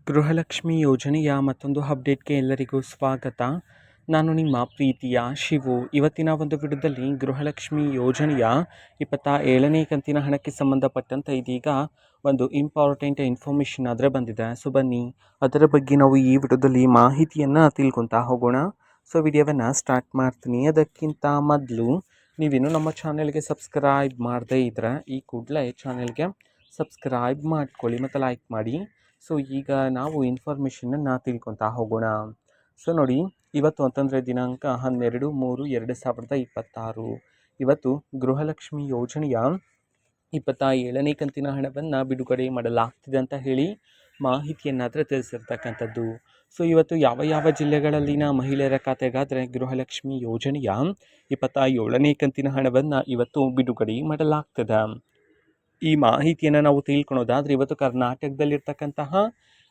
ಗೃಹಲಕ್ಷ್ಮಿ ಯೋಜನೆಯ ಮತ್ತೊಂದು ಅಪ್ಡೇಟ್ಗೆ ಎಲ್ಲರಿಗೂ ಸ್ವಾಗತ. ನಾನು ನಿಮ್ಮ ಪ್ರೀತಿಯ ಶಿವು. ಇವತ್ತಿನ ಒಂದು ವಿಡಿಯೋದಲ್ಲಿ ಗೃಹಲಕ್ಷ್ಮಿ ಯೋಜನೆಯ 27ನೇ ಕಂತಿನ ಹಣಕ್ಕೆ ಸಂಬಂಧಪಟ್ಟಂತೆ ಇದೀಗ ಒಂದು ಇಂಪಾರ್ಟೆಂಟ್ ಇನ್ಫಾರ್ಮೇಷನ್ ಆದರೆ ಬಂದಿದೆ. ಸೊ ಬನ್ನಿ ಅದರ ಬಗ್ಗೆ ನಾವು ಈ ವಿಡಿಯೋದಲ್ಲಿ ಮಾಹಿತಿಯನ್ನು ತಿಳ್ಕೊತಾ ಹೋಗೋಣ. ಸೊ ವಿಡಿಯೋವನ್ನು ಸ್ಟಾರ್ಟ್ ಮಾಡ್ತೀನಿ. ಅದಕ್ಕಿಂತ ಮೊದಲು ನೀವೇನು ನಮ್ಮ ಚಾನೆಲ್ಗೆ ಸಬ್ಸ್ಕ್ರೈಬ್ ಮಾಡದೇ ಇದ್ದರೆ ಈ ಕೂಡಲೇ ಚಾನೆಲ್ಗೆ ಸಬ್ಸ್ಕ್ರೈಬ್ ಮಾಡ್ಕೊಳ್ಳಿ ಮತ್ತು ಲೈಕ್ ಮಾಡಿ. ಸೊ ಈಗ ನಾವು ಇನ್ಫಾರ್ಮೇಷನನ್ನು ತಿಳ್ಕೊತಾ ಹೋಗೋಣ. ಸೊ ನೋಡಿ, ಇವತ್ತು ಅಂತಂದರೆ ದಿನಾಂಕ 12/3/2026. ಇವತ್ತು ಗೃಹಲಕ್ಷ್ಮಿ ಯೋಜನೆಯ 27ನೇ ಕಂತಿನ ಹಣವನ್ನು ಬಿಡುಗಡೆ ಮಾಡಲಾಗ್ತಿದೆ ಅಂತ ಹೇಳಿ ಮಾಹಿತಿಯನ್ನಾದರೆ ತಿಳಿಸಿರ್ತಕ್ಕಂಥದ್ದು. ಸೊ ಇವತ್ತು ಯಾವ ಜಿಲ್ಲೆಗಳಲ್ಲಿನ ಮಹಿಳೆಯರ ಖಾತೆಗಾದರೆ ಗೃಹಲಕ್ಷ್ಮಿ ಯೋಜನೆಯ 27ನೇ ಕಂತಿನ ಹಣವನ್ನು ಇವತ್ತು ಬಿಡುಗಡೆ ಮಾಡಲಾಗ್ತದೆ. ಈ ಮಾಹಿತಿಯನ್ನು ನಾವು ತಿಳ್ಕೊಳೋದಾದರೆ ಇವತ್ತು ಕರ್ನಾಟಕದಲ್ಲಿರ್ತಕ್ಕಂತಹ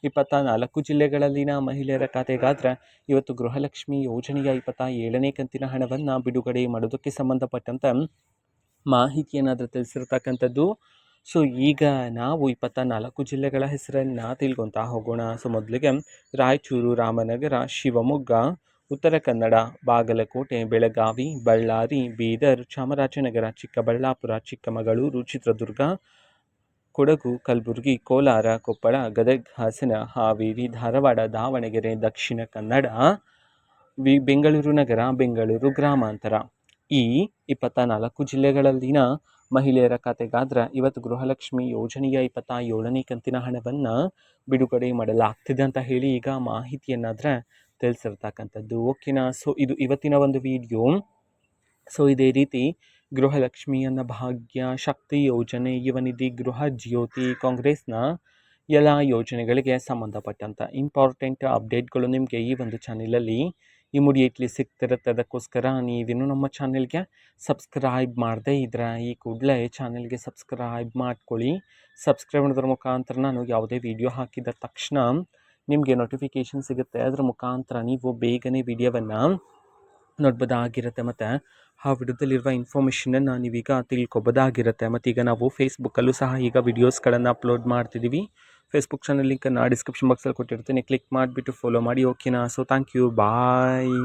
24 ಜಿಲ್ಲೆಗಳಲ್ಲಿನ ಮಹಿಳೆಯರ ಖಾತೆಗಾದರೆ ಇವತ್ತು ಗೃಹಲಕ್ಷ್ಮಿ ಯೋಜನೆಯ 27ನೇ ಕಂತಿನ ಹಣವನ್ನು ಬಿಡುಗಡೆ ಮಾಡೋದಕ್ಕೆ ಸಂಬಂಧಪಟ್ಟಂತೆ ಮಾಹಿತಿಯನ್ನಾದರೂ ತಿಳಿಸಿರ್ತಕ್ಕಂಥದ್ದು. ಸೊ ಈಗ ನಾವು 24 ಜಿಲ್ಲೆಗಳ ಹೆಸರನ್ನು ತಿಳ್ಕೊತಾ ಹೋಗೋಣ. ಸೊ ಮೊದಲಿಗೆ ರಾಯಚೂರು, ರಾಮನಗರ, ಶಿವಮೊಗ್ಗ, ಉತ್ತರ ಕನ್ನಡ, ಬಾಗಲಕೋಟೆ, ಬೆಳಗಾವಿ, ಬಳ್ಳಾರಿ, ಬೀದರ್, ಚಾಮರಾಜನಗರ, ಚಿಕ್ಕಬಳ್ಳಾಪುರ, ಚಿಕ್ಕಮಗಳೂರು, ಚಿತ್ರದುರ್ಗ, ಕೊಡಗು, ಕಲಬುರಗಿ, ಕೋಲಾರ, ಕೊಪ್ಪಳ, ಗದಗ, ಹಾಸನ, ಹಾವೇರಿ, ಧಾರವಾಡ, ದಾವಣಗೆರೆ, ದಕ್ಷಿಣ ಕನ್ನಡ, ಬೆಂಗಳೂರು ನಗರ, ಬೆಂಗಳೂರು ಗ್ರಾಮಾಂತರ. ಈ 24 ಜಿಲ್ಲೆಗಳಲ್ಲಿನ ಮಹಿಳೆಯರ ಖಾತೆಗಾದ್ರೆ ಇವತ್ತು ಗೃಹಲಕ್ಷ್ಮಿ ಯೋಜನೆಯ 27ನೇ ಕಂತಿನ ಹಣವನ್ನು ಬಿಡುಗಡೆ ಮಾಡಲಾಗ್ತಿದೆ ಅಂತ ಹೇಳಿ ಈಗ ಮಾಹಿತಿಯನ್ನಾದರೆ ತಿಳಿಸಿರ್ತಕ್ಕಂಥದ್ದು. ಓಕೆನಾ? ಸೊ ಇದು ಇವತ್ತಿನ ಒಂದು ವಿಡಿಯೋ. ಸೊ ಇದೇ ರೀತಿ ಗೃಹಲಕ್ಷ್ಮಿ ಅನ್ನ ಭಾಗ್ಯ, ಶಕ್ತಿ ಯೋಜನೆ, ಯುವನಿಧಿ, ಗೃಹ ಜ್ಯೋತಿ, ಕಾಂಗ್ರೆಸ್ನ ಎಲ್ಲ ಯೋಜನೆಗಳಿಗೆ ಸಂಬಂಧಪಟ್ಟಂಥ ಇಂಪಾರ್ಟೆಂಟ್ ಅಪ್ಡೇಟ್ಗಳು ನಿಮಗೆ ಈ ಒಂದು ಚಾನೆಲಲ್ಲಿ ಇಮಿಡಿಯೇಟ್ಲಿ ಸಿಗ್ತಿರುತ್ತೆ. ಅದಕ್ಕೋಸ್ಕರ ನೀವೇನು ನಮ್ಮ ಚಾನೆಲ್ಗೆ ಸಬ್ಸ್ಕ್ರೈಬ್ ಮಾಡದೇ ಇದ್ದರೆ ಈ ಕೂಡಲೇ ಚಾನೆಲ್ಗೆ ಸಬ್ಸ್ಕ್ರೈಬ್ ಮಾಡ್ಕೊಳ್ಳಿ. ಸಬ್ಸ್ಕ್ರೈಬ್ ಮಾಡೋದ್ರ ಮುಖಾಂತರ ನಾನು ಯಾವುದೇ ವಿಡಿಯೋ ಹಾಕಿದ ತಕ್ಷಣ ನಿಮಗೆ ನೋಟಿಫಿಕೇಷನ್ ಸಿಗುತ್ತೆ. ಅದರ ಮುಖಾಂತರ ನೀವು ಬೇಗನೆ ವಿಡಿಯೋವನ್ನು ನೋಡ್ಬೋದಾಗಿರುತ್ತೆ ಮತ್ತು ಆ ವಿಡಿಯೋದಲ್ಲಿರುವ ಇನ್ಫಾರ್ಮೇಷನನ್ನು ನೀವೀಗ ತಿಳ್ಕೊಬೋದಾಗಿರುತ್ತೆ. ಮತ್ತು ಈಗ ನಾವು ಫೇಸ್ಬುಕ್ಕಲ್ಲೂ ಸಹ ಈಗ ವಿಡಿಯೋಸ್ಗಳನ್ನು ಅಪ್ಲೋಡ್ ಮಾಡ್ತಿದ್ದೀವಿ. ಫೇಸ್ಬುಕ್ ಚಾನಲ್ ಲಿಂಕನ್ನು ಡಿಸ್ಕ್ರಿಪ್ಷನ್ ಬಾಕ್ಸಲ್ಲಿ ಕೊಟ್ಟಿರ್ತೀನಿ. ಕ್ಲಿಕ್ ಮಾಡಿಬಿಟ್ಟು ಫಾಲೋ ಮಾಡಿ. ಓಕೆನಾ? So thank you, bye.